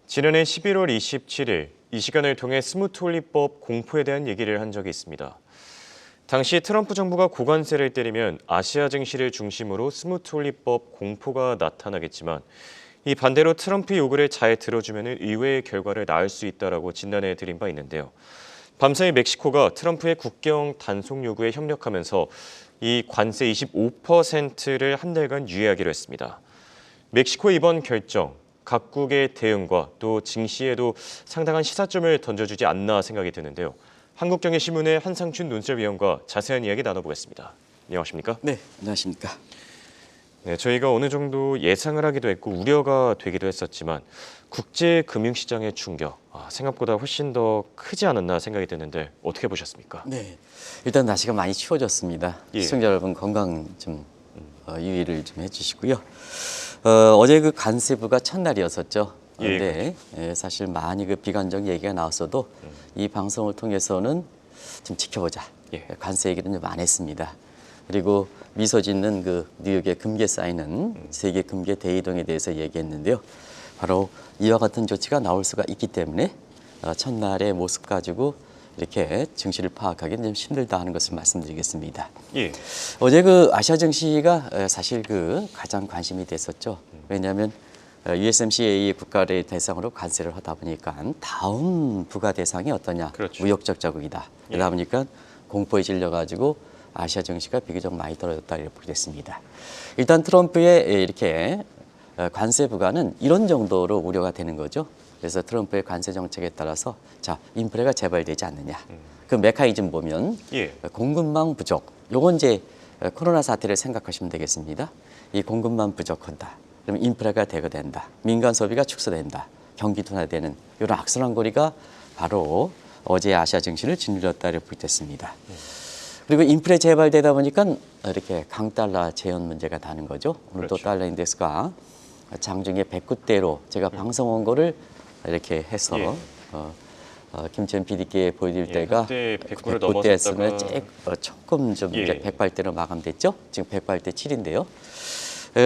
지난해 11월 27일 이 시간을 통해 스무트홀리법 공포에 대한 얘기를 한 적이 있습니다. 당시 트럼프 정부가 고관세를 때리면 아시아 증시를 중심으로 스무트홀리법 공포가 나타나겠지만 이 반대로 트럼프 요구를 잘 들어주면 의외의 결과를 낳을 수 있다라고 진단해 드린 바 있는데요. 밤사이 멕시코가 트럼프의 국경 단속 요구에 협력하면서 이 관세 25%를 한 달간 유예하기로 했습니다. 멕시코의 이번 결정, 각국의 대응과 또 증시에도 상당한 시사점을 던져주지 않나 생각이 드는데요. 한국경제신문의 한상춘 논설위원과 자세한 이야기 나눠보겠습니다. 안녕하십니까? 네, 안녕하십니까? 네, 저희가 어느 정도 예상을 하기도 했고 우려가 되기도 했었지만 국제 금융시장의 충격, 생각보다 훨씬 더 크지 않았나 생각이 드는데 어떻게 보셨습니까? 네, 일단 날씨가 많이 추워졌습니다. 예. 시청자 여러분 건강 좀 유의를 좀 해주시고요. 어제 그 관세부가 첫날이었었죠. 그런데 사실 많이 그 비관적 얘기가 나왔어도 이 방송을 통해서는 좀 지켜보자. 관세 얘기는 좀 안 했습니다. 그리고 미소 짓는 그 뉴욕의 금괴 쌓이는 세계 금괴 대이동에 대해서 얘기했는데요. 바로 이와 같은 조치가 나올 수가 있기 때문에 첫날의 모습 가지고 이렇게 증시를 파악하기는 좀 힘들다 하는 것을 말씀드리겠습니다. 예. 어제 그 아시아 증시가 사실 그 가장 관심이 됐었죠. 왜냐하면 USMCA 국가를 대상으로 관세를 하다 보니까 다음 부가 대상이 어떠냐? 그렇죠. 무역적 자국이다. 그러다 보니까 공포에 질려가지고 아시아 증시가 비교적 많이 떨어졌다 이렇게 보게 됐습니다. 일단 트럼프의 이렇게 관세 부과는 이런 정도로 우려가 되는 거죠. 그래서 트럼프의 관세 정책에 따라서 자 인플레가 재발되지 않느냐. 그 메커니즘 보면 공급망 부족. 요건 이제 코로나 사태를 생각하시면 되겠습니다. 이 공급망 부족한다. 그러면 인플레가 대거된다. 민간 소비가 축소된다. 경기 둔화되는 이런 악순환 고리가 바로 어제 아시아 증시를 짓눌렀다 이렇게 보겠습니다. 그리고 인플레 재발되다 보니까 이렇게 강달러 재현 문제가 나는 거죠. 오늘도 그렇죠. 달러 인덱스가 장중에 109대로 제가 방송 원고를 이렇게 해서 김천 PD께 보여드릴 때가 100대를 109대였으면 조금 좀 이제 108대로 마감됐죠. 지금 108대 7인데요.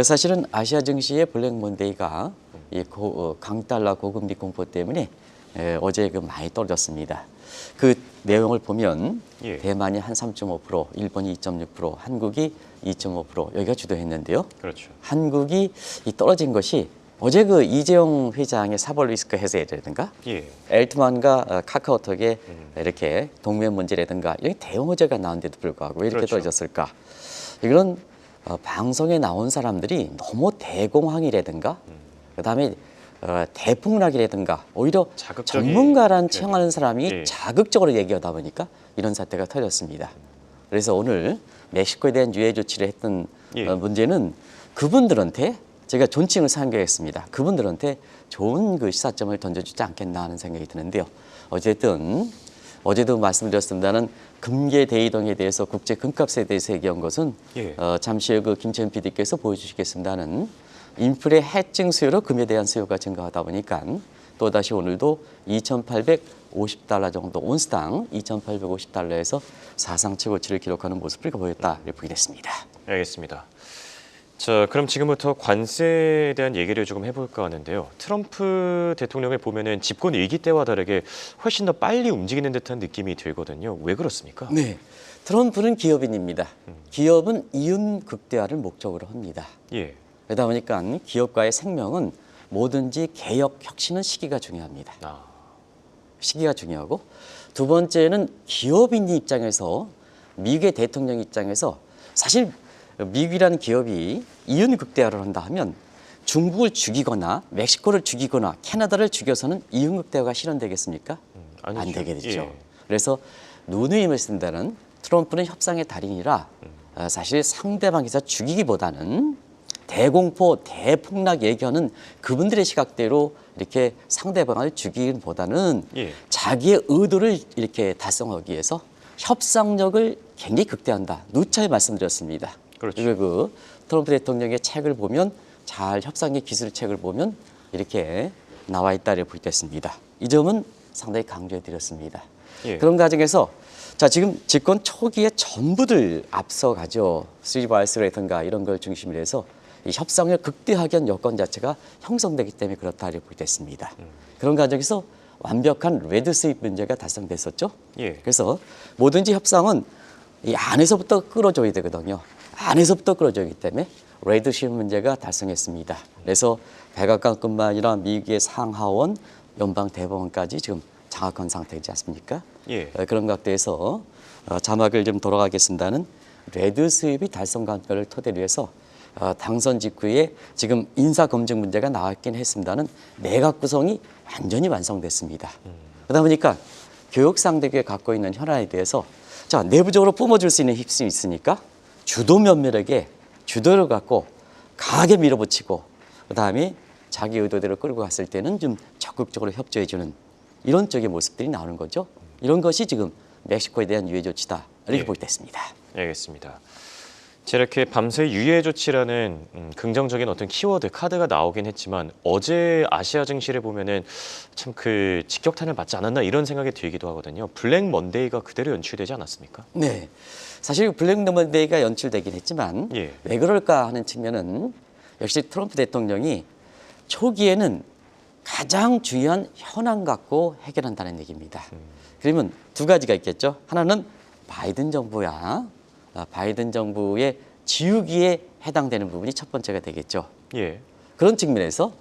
사실은 아시아 증시의 블랙 먼데이가 이 강달러 고금리 공포 때문에 어제 그 많이 떨어졌습니다. 그 내용을 보면 대만이 한 3.5%, 일본이 2.6%, 한국이 2.5% 여기가 주도했는데요. 그렇죠. 한국이 이 떨어진 것이 어제 그 이재용 회장의 사법 리스크 해소라든가 엘트만과 카카오톡의 이렇게 동맹 문제라든가 여기 대형 호재가 나온데도 불구하고 왜 이렇게 떨어졌을까? 이런 방송에 나온 사람들이 너무 대공황이라든가 그다음에 대폭락이라든가 오히려 전문가란 칭하는 사람이 자극적으로 얘기하다 보니까 이런 사태가 터졌습니다. 그래서 오늘 멕시코에 대한 유예 조치를 했던 문제는 그분들한테 제가 존칭을 상기했습니다. 그분들한테 좋은 그 시사점을 던져주지 않겠나 하는 생각이 드는데요. 어쨌든 어제도 말씀드렸습니다는 금괴 대이동에 대해서 국제 금값에 대해서 얘기한 것은 잠시 후 그 김천 PD께서 보여주시겠습니다는 인플레 해증 수요로 금에 대한 수요가 증가하다 보니까 또다시 오늘도 2,850달러 정도 온스당 2,850달러에서 사상 최고치를 기록하는 모습을 보였다 이렇게 보게 됐습니다. 알겠습니다. 자, 그럼 지금부터 관세에 대한 얘기를 조금 해볼까 하는데요. 트럼프 대통령을 보면은 집권 일기 때와 다르게 훨씬 더 빨리 움직이는 듯한 느낌이 들거든요. 왜 그렇습니까? 네, 트럼프는 기업인입니다. 기업은 이윤 극대화를 목적으로 합니다. 그러다 보니까 기업가의 생명은 뭐든지 개혁, 혁신은 시기가 중요합니다. 시기가 중요하고 두 번째는 기업인 입장에서 미국의 대통령 입장에서 사실 미국이라는 기업이 이윤 극대화를 한다 하면 중국을 죽이거나 멕시코를 죽이거나 캐나다를 죽여서는 이윤 극대화가 실현되겠습니까? 안 되게 되죠. 그래서 누누임을 쓴다는 트럼프는 협상의 달인이라 사실 상대방에서 죽이기보다는 대공포, 대폭락 얘기하는 그분들의 시각대로 이렇게 상대방을 죽이기보다는 자기의 의도를 이렇게 달성하기 위해서 협상력을 굉장히 극대화한다. 누차에 말씀드렸습니다. 그리고 그 트럼프 대통령의 책을 보면 잘 협상의 기술책을 보면 이렇게 나와 있다를 볼 때 있습니다. 이 점은 상당히 강조해 드렸습니다. 그런 과정에서 자 지금 집권 초기에 전부들 앞서가죠. 3바이스라든가 이런 걸 중심으로 해서 이 협상을 극대화하기 위한 여건 자체가 형성되기 때문에 그렇다고 보겠습니다. 그런 과정에서 완벽한 레드 스윕 문제가 달성됐었죠. 예. 그래서 뭐든지 협상은 이 안에서부터 끌어줘야 되거든요. 안에서부터 끌어줘야기 때문에 레드 스윕 문제가 달성했습니다. 그래서 백악관뿐만 아니라 미국의 상하원, 연방 대법원까지 지금 장악한 상태이지 않습니까? 예. 그런 각도에서 자막을 좀 돌아가겠습니다는 레드 스윕이 달성 관계를 토대로 해서 당선 직후에 지금 인사 검증 문제가 나왔긴 했습니다는 내각 구성이 완전히 완성됐습니다. 그러다 보니까 교육 상대국에 갖고 있는 현안에 대해서 자 내부적으로 뿜어줄 수 있는 힘이 있으니까 주도 면밀하게 주도를 갖고 강하게 밀어붙이고 그다음에 자기 의도대로 끌고 갔을 때는 좀 적극적으로 협조해주는 이런 쪽의 모습들이 나오는 거죠. 이런 것이 지금 멕시코에 대한 유해 조치다 이렇게 예. 보겠습니다. 알겠습니다. 이렇게 밤새 유예 조치라는 긍정적인 어떤 키워드 카드가 나오긴 했지만 어제 아시아 증시를 보면은 참 그 직격탄을 맞지 않았나 이런 생각이 들기도 하거든요. 블랙 먼데이가 그대로 연출되지 않았습니까? 네, 사실 블랙 먼데이가 연출되긴 했지만 예. 왜 그럴까 하는 측면은 역시 트럼프 대통령이 초기에는 가장 중요한 현안 갖고 해결한다는 얘기입니다. 그러면 두 가지가 있겠죠. 하나는 바이든 정부야. 바이든 정부의 지우기에 해당되는 부분이 첫 번째가 되겠죠. 예. 그런 측면에서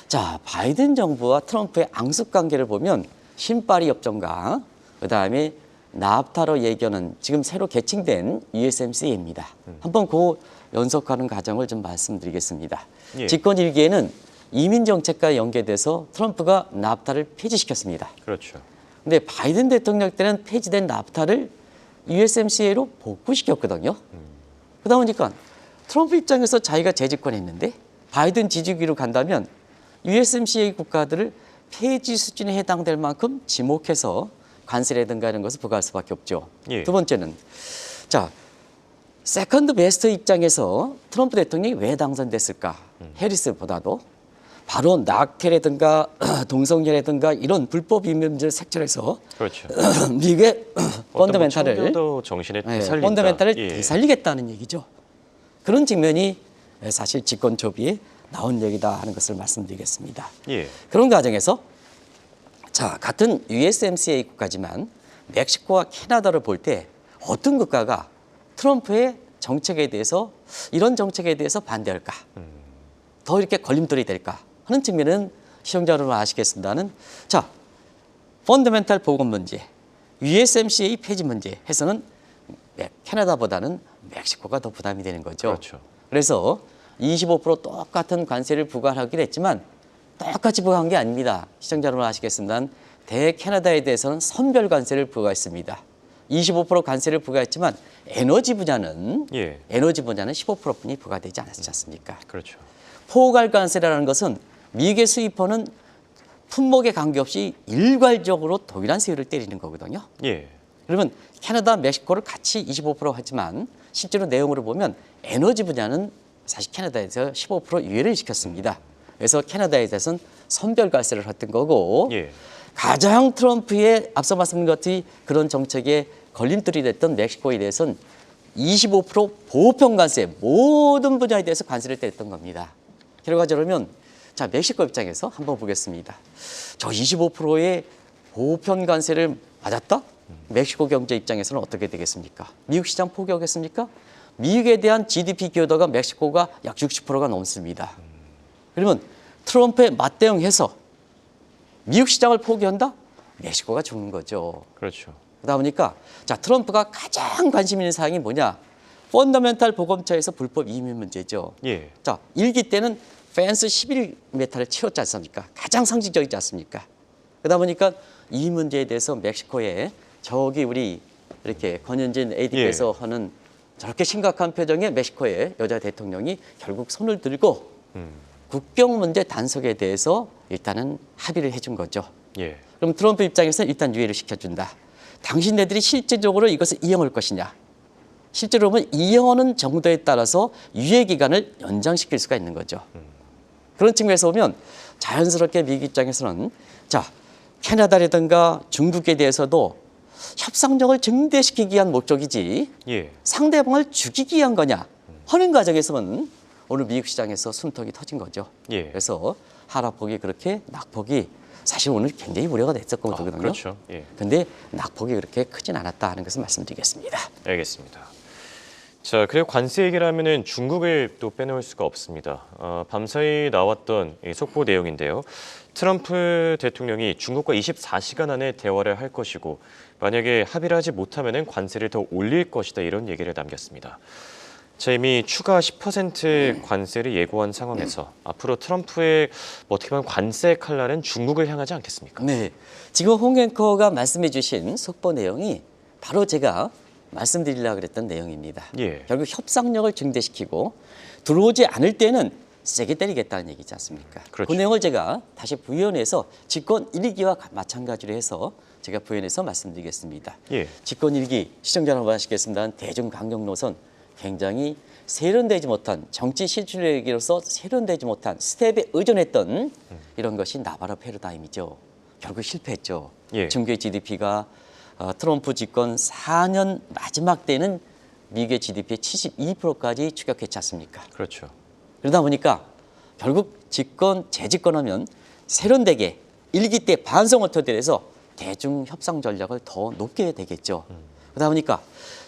자 바이든 정부와 트럼프의 앙숙 관계를 보면 신파리 협정과 그다음에 나프타로 얘기하는 지금 새로 개칭된 USMCA입니다. 한번 그 연속하는 과정을 좀 말씀드리겠습니다. 예. 집권 일기에는 이민 정책과 연계돼서 트럼프가 나프타를 폐지시켰습니다. 그렇죠. 근데 바이든 대통령 때는 폐지된 나프타를 USMCA로 복구시켰거든요. 그러다 보니까 트럼프 입장에서 자기가 재집권했는데 바이든 지지기로 간다면 USMCA 국가들을 폐지 수준에 해당될 만큼 지목해서 관세라든가 이런 것을 부과할 수밖에 없죠. 예. 두 번째는 자 세컨드 베스트 입장에서 트럼프 대통령이 왜 당선됐을까? 해리스보다도 바로 낙태라든가 동성애라든가 이런 불법 이민 문제를 색출해서 그렇죠. 미국의 펀더멘탈을 청교도 정신에 되살린다. 펀더멘탈을 예. 되살리겠다는 얘기죠. 그런 측면이 사실 집권 초기에 나온 얘기다 하는 것을 말씀드리겠습니다. 예. 그런 과정에서 자 같은 USMCA 국가지만 멕시코와 캐나다를 볼 때 어떤 국가가 트럼프의 정책에 대해서 이런 정책에 대해서 반대할까? 더 이렇게 걸림돌이 될까? 하는 측면은 시청자 여러분 아시겠습니다는 자 펀더멘탈 보건 문제, USMCA 폐지 문제 해서는 캐나다보다는 멕시코가 더 부담이 되는 거죠. 그렇죠. 그래서 25% 똑같은 관세를 부과하기로 했지만 똑같이 부과한 게 아닙니다. 시청자 여러분 아시겠습니다는 대캐나다에 대해서는 선별 관세를 부과했습니다. 25% 관세를 부과했지만 에너지 분야는 예. 15%뿐이 부과되지 않았지 않습니까? 그렇죠. 포괄 관세라는 것은 미국의 수입원은 품목에 관계없이 일괄적으로 동일한 세율을 때리는 거거든요. 예. 그러면 캐나다, 멕시코를 같이 25% 하지만 실제로 내용으로 보면 에너지 분야는 사실 캐나다에서 15% 유예를 시켰습니다. 그래서 캐나다에 대해서는 선별 관세를 했던 거고 예. 가장 트럼프의 앞서 말씀드린 것 같이 그런 정책에 걸림돌이 됐던 멕시코에 대해서는 25% 보편 관세 모든 분야에 대해서 관세를 때렸던 겁니다. 결과적으로 자 멕시코 입장에서 한번 보겠습니다. 저 25%의 보편 관세를 맞았다? 멕시코 경제 입장에서는 어떻게 되겠습니까? 미국 시장 포기하겠습니까? 미국에 대한 GDP 기여도가 멕시코가 약 60%가 넘습니다. 그러면 트럼프에 맞대응해서 미국 시장을 포기한다? 멕시코가 죽는 거죠. 그렇죠. 그러다 보니까 자 트럼프가 가장 관심 있는 사항이 뭐냐? 펀더멘탈 보검차에서 불법 이민 문제죠. 예. 자 일기 때는 펜스 11m를 채웠지 않습니까? 가장 상징적이지 않습니까? 그러다 보니까 이 문제에 대해서 멕시코에 저기 우리 이렇게 권현진 AD께서 하는 저렇게 심각한 표정의 멕시코의 여자 대통령이 결국 손을 들고 국경 문제 단속에 대해서 일단은 합의를 해준 거죠. 예. 그럼 트럼프 입장에서는 일단 유예를 시켜준다. 당신네들이 실제적으로 이것을 이행할 것이냐. 실제로 보면 이행하는 정도에 따라서 유예 기간을 연장시킬 수가 있는 거죠. 그런 측면에서 보면 자연스럽게 미국 입장에서는 자 캐나다라든가 중국에 대해서도 협상력을 증대시키기 위한 목적이지 예. 상대방을 죽이기 위한 거냐 하는 과정에서는 오늘 미국 시장에서 숨통이 터진 거죠. 예. 그래서 하락폭이 그렇게 낙폭이 사실 오늘 굉장히 우려가 됐었거든요. 그렇죠. 예. 근데 낙폭이 그렇게 크진 않았다 하는 것을 말씀드리겠습니다. 알겠습니다. 자, 그리고 관세 얘기를 하면은 중국을 또 빼놓을 수가 없습니다. 밤사이 나왔던 이 속보 내용인데요. 트럼프 대통령이 중국과 24시간 안에 대화를 할 것이고 만약에 합의를 하지 못하면은 관세를 더 올릴 것이다 이런 얘기를 남겼습니다. 자, 이미 추가 10% 관세를 예고한 상황에서 앞으로 트럼프의 어떻게 보면 관세 칼날은 중국을 향하지 않겠습니까? 네, 지금 홍 앵커가 말씀해 주신 속보 내용이 바로 제가 말씀드리려고 그랬던 내용입니다. 예. 결국 협상력을 증대시키고 들어오지 않을 때는 세게 때리겠다는 얘기지 않습니까? 그렇죠. 그 내용을 제가 다시 부연해서 집권 1기와 마찬가지로 해서 제가 부연해서 말씀드리겠습니다. 예. 집권 1기 시청자 여러분 아시겠습니다. 대중 강경 노선 굉장히 세련되지 못한 정치 실추력으로서 세련되지 못한 스텝에 의존했던 이런 것이 나바로 패러다임이죠. 결국 실패했죠. 예. 중국의 GDP가 트럼프 집권 4년 마지막 때는 미국의 GDP의 72%까지 추격했지 않습니까? 그렇죠. 그러다 보니까 결국 재집권하면 세련되게 1기 때 반성을 토대로 대중 협상 전략을 더 높게 되겠죠. 그러다 보니까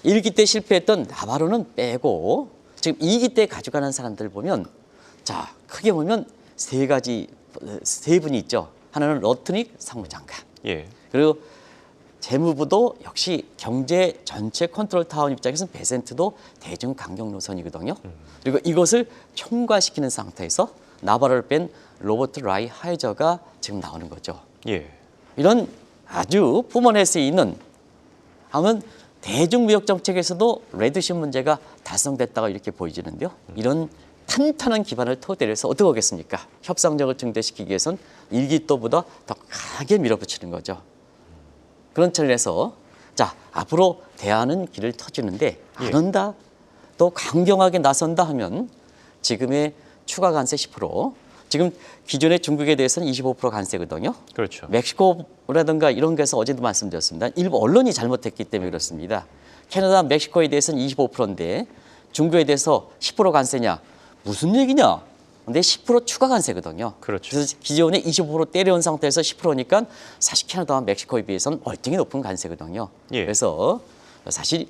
1기 때 실패했던 나바로는 빼고 지금 2기 때 가져가는 사람들 보면 자 크게 보면 세 분이 있죠. 하나는 러트닉 상무장관. 예. 그리고 재무부도 역시 경제 전체 컨트롤 타운 입장에서는 베센트도 대중 강경 노선이거든요. 그리고 이것을 총괄시키는 상태에서 나바로를 뺀 로버트 라이 하이저가 지금 나오는 거죠. 예. 이런 아주 푸먼헬스에 있는 하면 대중무역 정책에서도 레드신 문제가 달성됐다고 이렇게 보여지는데요. 이런 탄탄한 기반을 토대로 해서 어떻게 하겠습니까? 협상력을 증대시키기 위해서는 일기또보다 더 강하게 밀어붙이는 거죠. 그런 차원에서 자 앞으로 대화는 길을 터주는데 안 온다, 또 강경하게 나선다 하면 지금의 추가 관세 10%, 지금 기존의 중국에 대해서는 25% 관세거든요. 그렇죠. 멕시코라든가 이런 데서 어제도 말씀드렸습니다. 일부 언론이 잘못했기 때문에 그렇습니다. 캐나다, 멕시코에 대해서는 25%인데 중국에 대해서 10% 관세냐? 무슨 얘기냐? 근데 10% 추가 관세거든요. 그렇죠. 그래서 기존에 25% 때려온 상태에서 10%니까 사실 캐나다와 멕시코에 비해서는 월등히 높은 관세거든요. 예. 그래서 사실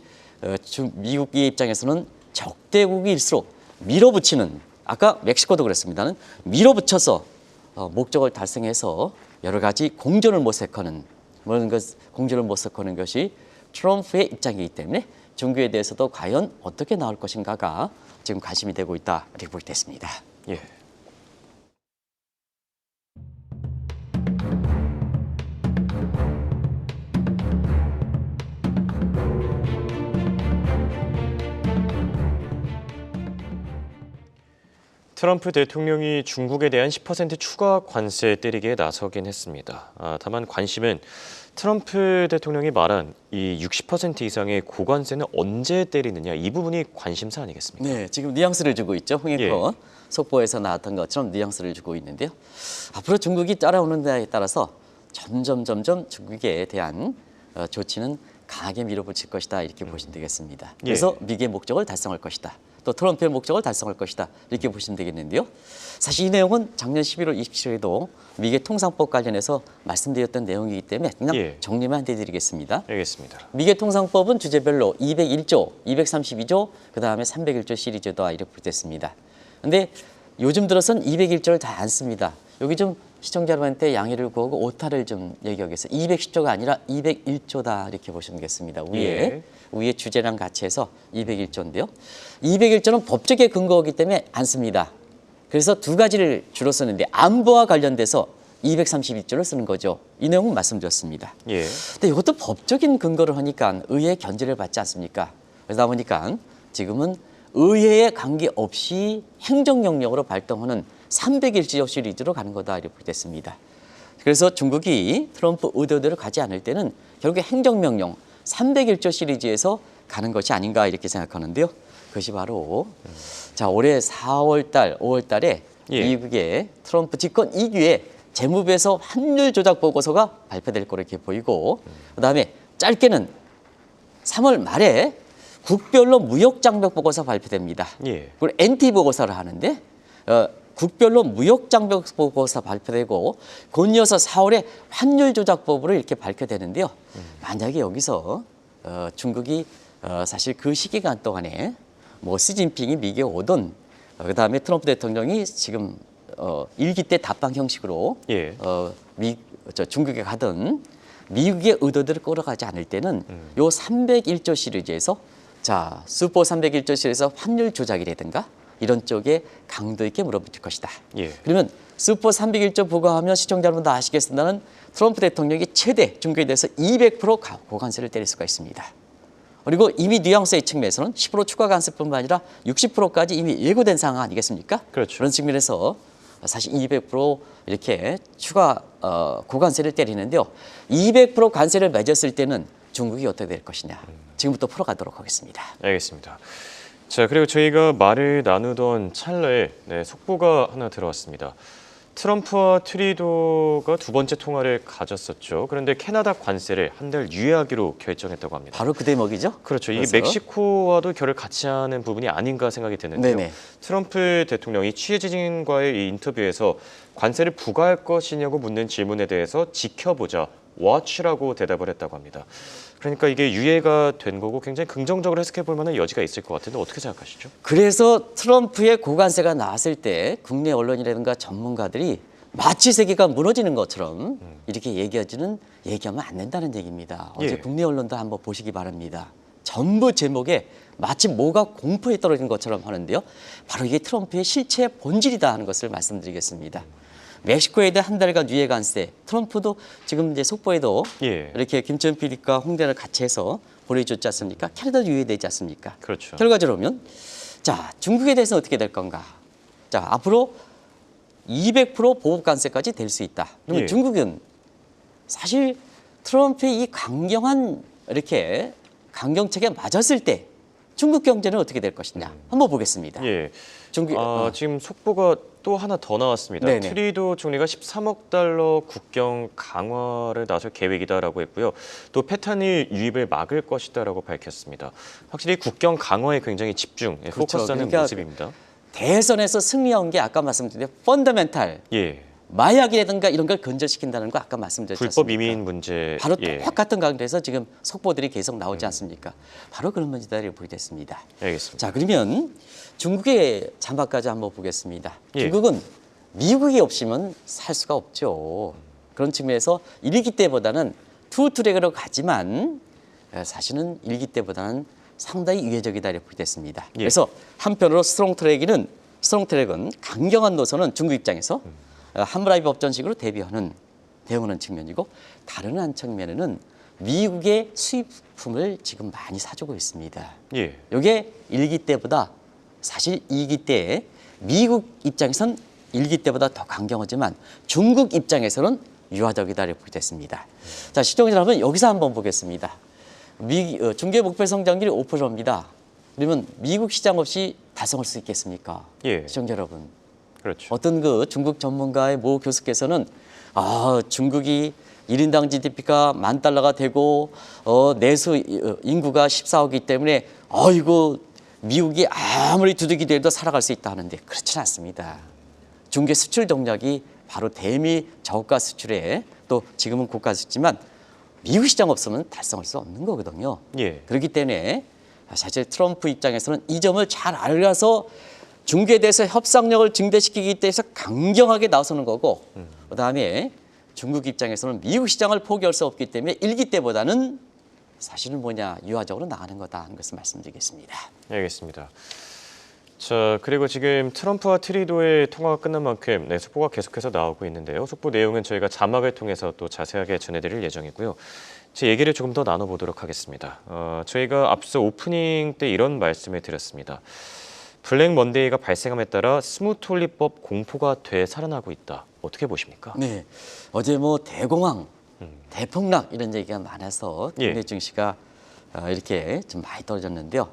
미국의 입장에서는 적대국일수록 밀어붙이는, 아까 멕시코도 그랬습니다는 밀어붙여서 목적을 달성해서 여러 가지 공존을 모색하는 공존을 모색하는 것이 트럼프의 입장이기 때문에 중국에 대해서도 과연 어떻게 나올 것인가가 지금 관심이 되고 있다 이렇게 볼 때 있습니다. 예. 트럼프 대통령이 중국에 대한 10% 추가 관세 때리기에 나서긴 했습니다. 다만 관심은 트럼프 대통령이 말한 이 60% 이상의 고관세는 언제 때리느냐, 이 부분이 관심사 아니겠습니까? 네, 지금 뉘앙스를 주고 있죠. 홍익호 속보에서 나왔던 것처럼 뉘앙스를 주고 있는데요. 앞으로 중국이 따라오는 데에 따라서 점점 중국에 대한 조치는 강하게 밀어붙일 것이다 이렇게 보시면 되겠습니다. 그래서 미국의 목적을 달성할 것이다. 또 트럼프의 목적을 달성할 것이다 이렇게 보시면 되겠는데요. 사실 이 내용은 작년 11월 27일에도 미국의 통상법 관련해서 말씀드렸던 내용이기 때문에 그냥 정리만 해드리겠습니다. 알겠습니다. 미국의 통상법은 주제별로 201조, 232조, 그다음에 301조 시리즈다 이렇게 됐습니다. 근데 요즘 들어선 201조를 다 안 씁니다. 여기 좀 시청자 여러분한테 양해를 구하고 오타를 좀 얘기하겠습니다. 210조가 아니라 201조다 이렇게 보시면 되겠습니다. 위에 주제랑 같이 해서 201조인데요. 201조는 법적에 근거하기 때문에 안 씁니다. 그래서 두 가지를 주로 쓰는데 안보와 관련돼서 232조를 쓰는 거죠. 이 내용은 말씀드렸습니다. 근데 이것도 법적인 근거를 하니까 의회의 견제를 받지 않습니까? 그러다 보니까 지금은 의회에 관계없이 행정명령으로 발동하는 301조 시리즈로 가는 거다 이렇게 됐습니다. 그래서 중국이 트럼프 의도대로 가지 않을 때는 결국에 행정명령 301조 시리즈에서 가는 것이 아닌가 이렇게 생각하는데요. 그것이 바로 자 올해 4월 5월 달에 미국의 트럼프 집권 2기에 재무부에서 환율 조작 보고서가 발표될 거로 이렇게 보이고 그다음에 짧게는 3월 말에 국별로 무역 장벽 보고서 발표됩니다. 예. 그걸 NT 보고서를 하는데 국별로 무역 장벽 보고서 발표되고 곧이어서 4월에 환율 조작법으로 이렇게 발표되는데요. 만약에 여기서 중국이 사실 그 시기간 동안에 뭐 시진핑이 미국에 오든 그다음에 트럼프 대통령이 지금 일기 때 답방 형식으로 예. 중국에 가든 미국의 의도대로 끌어가지 않을 때는 요 301조 시리즈에서 자 슈퍼 301조 시리즈에서 환율 조작이라든가 이런 쪽에 강도 있게 물어붙일 것이다. 예. 그러면 슈퍼 301조 부과하면 시청자 여러분도 아시겠습니다는 트럼프 대통령이 최대 중국에 대해서 200% 고관세를 때릴 수가 있습니다. 그리고 이미 뉘앙스의 측면에서는 10% 추가 관세뿐만 아니라 60%까지 이미 예고된 상황 아니겠습니까? 그렇죠. 그런 측면에서 사실 200% 이렇게 추가 고관세를 때리는데요. 200% 관세를 맺었을 때는 중국이 어떻게 될 것이냐. 지금부터 풀어가도록 하겠습니다. 알겠습니다. 자, 그리고 저희가 말을 나누던 찰나에 속보가 하나 들어왔습니다. 트럼프와 트리도가 두 번째 통화를 가졌었죠. 그런데 캐나다 관세를 한 달 유예하기로 결정했다고 합니다. 바로 그 대목이죠? 그렇죠. 이게 그래서? 멕시코와도 결을 같이 하는 부분이 아닌가 생각이 드는데요. 네네. 트럼프 대통령이 취재진과의 이 인터뷰에서 관세를 부과할 것이냐고 묻는 질문에 대해서 지켜보자, watch라고 대답을 했다고 합니다. 그러니까 이게 유예가 된 거고 굉장히 긍정적으로 해석해 볼 만한 여지가 있을 것 같은데 어떻게 생각하시죠? 그래서 트럼프의 고관세가 나왔을 때 국내 언론이라든가 전문가들이 마치 세계가 무너지는 것처럼 이렇게 얘기하면 안 된다는 얘기입니다. 어제 예. 국내 언론도 한번 보시기 바랍니다. 전부 제목에 마치 뭐가 공포에 떨어진 것처럼 하는데요. 바로 이게 트럼프의 실체의 본질이다 하는 것을 말씀드리겠습니다. 멕시코에 대한 한 달간 유예 관세, 트럼프도 지금 이제 속보에도 예. 이렇게 김천 PD과 홍대를 같이 해서 보내줬지 않습니까? 캐나다도 유예되지 않습니까? 그렇죠. 결과적으로 보면 자 중국에 대해서 어떻게 될 건가? 자 앞으로 200% 보복 관세까지 될 수 있다. 그러면 예. 중국은 사실 트럼프의 이 강경한 이렇게 강경책에 맞았을 때 중국 경제는 어떻게 될 것이냐 한번 보겠습니다. 예. 중국 지금 속보가 또 하나 더 나왔습니다. 네네. 트리도 총리가 13억 달러 국경 강화를 나설 계획이다라고 했고요. 또 페탄일 유입을 막을 것이다라고 밝혔습니다. 확실히 국경 강화에 굉장히 집중, 그렇죠. 포커스하는 그러니까 모습입니다. 대선에서 승리한 게 아까 말씀드린 펀더멘탈 예. 마약이라든가 이런 걸 근절시킨다는 거 아까 말씀드렸지 않습니까? 불법 이민 문제. 바로 예. 똑같은 관계에서 지금 속보들이 계속 나오지 않습니까? 바로 그런 문제들이 보이겠습니다. 알겠습니다. 자 그러면 중국의 잠바까지 한번 보겠습니다. 예. 중국은 미국이 없으면 살 수가 없죠. 그런 측면에서 1기 때보다는 투트랙으로 가지만 사실은 1기 때보다는 상당히 유예적이다 이렇게 보겠습니다. 예. 그래서 한편으로 스트롱트랙은 강경한 노선은 중국 입장에서 함무라비 법전식으로 대응하는 측면이고 다른 한 측면에는 미국의 수입품을 지금 많이 사주고 있습니다. 예. 이게 1기 때보다 사실 2기 때 미국 입장에선 1기 때보다 더 강경하지만 중국 입장에서는 유화적이다 이렇게 보겠습니다. 자 시청자 여러분 여기서 한번 보겠습니다. 중국의 목표 성장률이 5%입니다. 그러면 미국 시장 없이 달성할 수 있겠습니까? 예. 시청자 여러분. 그렇죠. 어떤 그 중국 전문가의 모 교수께서는 중국이 1인당 GDP가 $10,000가 되고 내수 인구가 14억이기 때문에 이거 미국이 아무리 두들기도 해도 살아갈 수 있다 하는데 그렇지는 않습니다. 중국의 수출 동력이 바로 대미 저가 수출에 또 지금은 고가 수지만 미국 시장 없으면 달성할 수 없는 거거든요. 예. 그렇기 때문에 사실 트럼프 입장에서는 이 점을 잘 알아서 중국에 대해서 협상력을 증대시키기 위해서 강경하게 나서는 거고 그다음에 중국 입장에서는 미국 시장을 포기할 수 없기 때문에 1기 때보다는 사실은 유화적으로 나가는 거다 하는 것을 말씀드리겠습니다. 알겠습니다. 자, 그리고 지금 트럼프와 트리도의 통화가 끝난 만큼 속보가 계속해서 나오고 있는데요. 속보 내용은 저희가 자막을 통해서 또 자세하게 전해드릴 예정이고요. 제 얘기를 조금 더 나눠보도록 하겠습니다. 저희가 앞서 오프닝 때 이런 말씀을 드렸습니다. 블랙 먼데이가 발생함에 따라 스무트홀리법 공포가 되살아나고 있다. 어떻게 보십니까? 네, 어제 대공황, 대폭락 이런 얘기가 많아서 국내 증시가 이렇게 좀 많이 떨어졌는데요.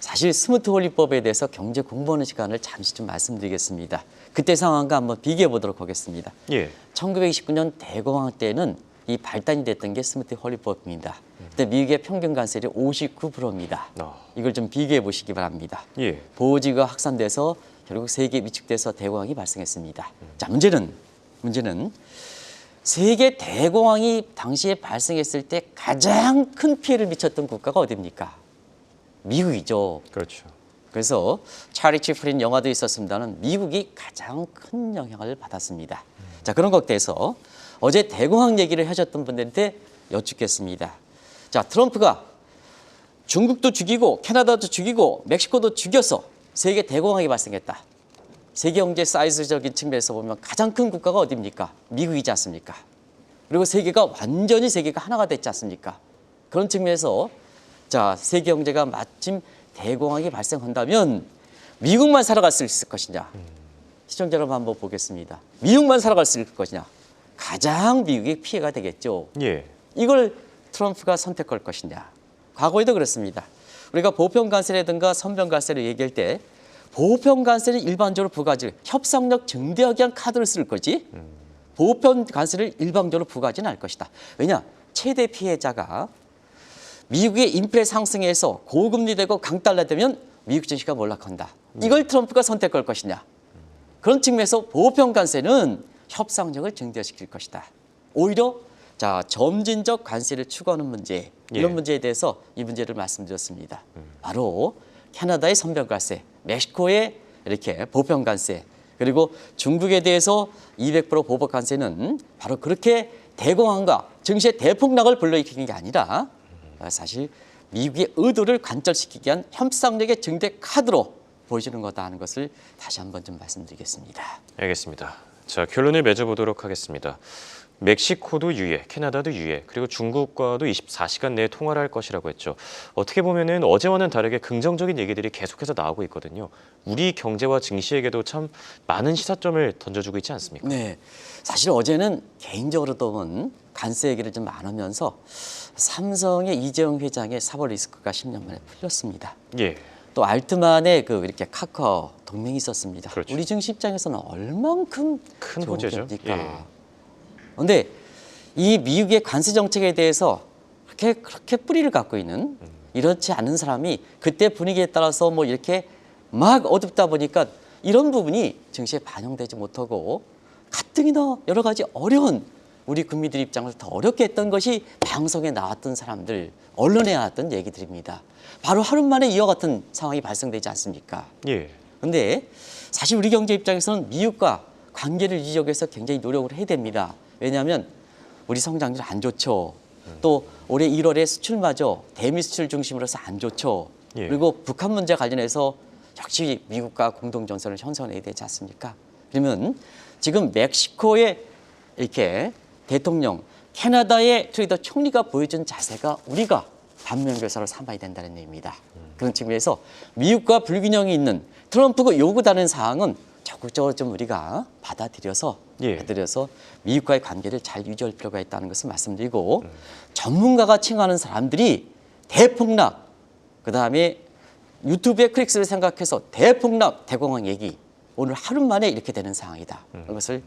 사실 스무트홀리법에 대해서 경제 공부하는 시간을 잠시 좀 말씀드리겠습니다. 그때 상황과 한번 비교해 보도록 하겠습니다. 예. 1929년 대공황 때는 이 발단이 됐던 게 스무트 홀리법입니다. 그때 미국의 평균 관세율이 59%입니다. 이걸 좀 비교해 보시기 바랍니다. 예. 보호지가 확산돼서 결국 세계에 위축돼서 대공황이 발생했습니다. 자, 문제는 세계 대공황이 당시에 발생했을 때 가장 큰 피해를 미쳤던 국가가 어디입니까? 미국이죠. 그렇죠. 그래서 차리 채플린 영화도 있었습니다는 미국이 가장 큰 영향을 받았습니다. 자, 그런 것에서 어제 대공황 얘기를 하셨던 분들한테 여쭙겠습니다. 자, 트럼프가 중국도 죽이고 캐나다도 죽이고 멕시코도 죽여서 세계 대공황이 발생했다. 세계 경제 사이즈적인 측면에서 보면 가장 큰 국가가 어디입니까? 미국이지 않습니까? 그리고 세계가 하나가 됐지 않습니까? 그런 측면에서 자, 세계 경제가 마침 대공황이 발생한다면 미국만 살아갈 수 있을 것이냐? 시청자 여러분 한번 보겠습니다. 미국만 살아갈 수 있을 것이냐? 가장 미국의 피해가 되겠죠. 예. 이걸 트럼프가 선택할 것이냐? 과거에도 그렇습니다. 우리가 보편관세라든가 선변관세를 얘기할 때 보편관세는 일반적으로 부과하지 협상력 증대하기 위한 카드를 쓸 거지 보편관세를 일방적으로 부과하지는 않을 것이다. 왜냐? 최대 피해자가 미국의 인플레 상승에서 고금리 되고 강달러 되면 미국 증시가 몰락한다. 이걸 트럼프가 선택할 것이냐. 그런 측면에서 보편관세는 협상력을 증대시킬 것이다. 오히려 자, 점진적 관세를 추구하는 문제, 이런 문제에 대해서 이 문제를 말씀드렸습니다. 바로 캐나다의 선변관세, 멕시코의 이렇게 보편관세, 그리고 중국에 대해서 200% 보복관세는 바로 그렇게 대공황과 증시의 대폭락을 불러일으키는 게 아니라 사실 미국의 의도를 관철시키기 위한 협상력의 증대 카드로 보여주는 거다 하는 것을 다시 한번 좀 말씀드리겠습니다. 알겠습니다. 자, 결론을 맺어보도록 하겠습니다. 멕시코도 유예, 캐나다도 유예, 그리고 중국과도 24시간 내에 통화를 할 것이라고 했죠. 어떻게 보면은 어제와는 다르게 긍정적인 얘기들이 계속해서 나오고 있거든요. 우리 경제와 증시에게도 참 많은 시사점을 던져주고 있지 않습니까? 네, 사실 어제는 개인적으로 보면 관세 얘기를 좀 안 하면서 삼성의 이재용 회장의 사법 리스크가 10년 만에 풀렸습니다. 예. 또 알트만의 이렇게 카카오 동맹이 있었습니다. 그렇죠. 우리 증시 입장에서는 얼만큼 큰 호재죠. 그런데 이 미국의 관세 정책에 대해서 그렇게 뿌리를 갖고 있는 이렇지 않은 사람이 그때 분위기에 따라서 뭐 이렇게 막 어둡다 보니까 이런 부분이 증시에 반영되지 못하고 가뜩이나 여러 가지 어려운 우리 국민들 입장을 더 어렵게 했던 것이 방송에 나왔던 사람들, 언론에 나왔던 얘기들입니다. 바로 하루 만에 이와 같은 상황이 발생되지 않습니까? 예. 그런데 사실 우리 경제 입장에서는 미국과 관계를 유지하기 위해서 굉장히 노력을 해야 됩니다. 왜냐하면 우리 성장률 안 좋죠. 또 올해 1월에 수출마저 대미 수출 중심으로서 안 좋죠. 예. 그리고 북한 문제 관련해서 역시 미국과 공동전선을 형성해야 되지 않습니까? 그러면 지금 멕시코의 이렇게 대통령, 캐나다의 트루도 총리가 보여준 자세가 우리가 반면교사로 삼아야 된다는 얘기입니다. 그런 측면에서 미국과 불균형이 있는 트럼프가 요구하는 사항은 적극적으로 좀 우리가 받아들여서 미국과의 관계를 잘 유지할 필요가 있다는 것을 말씀드리고 전문가가 칭하는 사람들이 대폭락, 그다음에 유튜브의 클릭수를 생각해서 대폭락, 대공황 얘기 오늘 하루 만에 이렇게 되는 상황이다. 그것을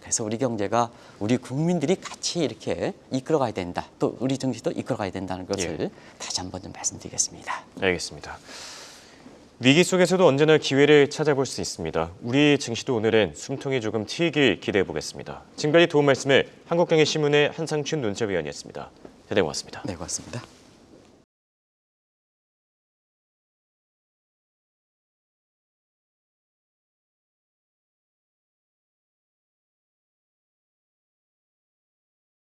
그래서 우리 경제가 우리 국민들이 같이 이렇게 이끌어가야 된다. 또 우리 증시도 이끌어가야 된다는 것을 다시 한번 좀 말씀드리겠습니다. 알겠습니다. 위기 속에서도 언제나 기회를 찾아볼 수 있습니다. 우리 증시도 오늘은 숨통이 조금 트이길 기대해 보겠습니다. 지금까지 도움 말씀을 한국경제신문의 한상춘 논설위원이었습니다. 대단히 고맙습니다. 네, 고맙습니다.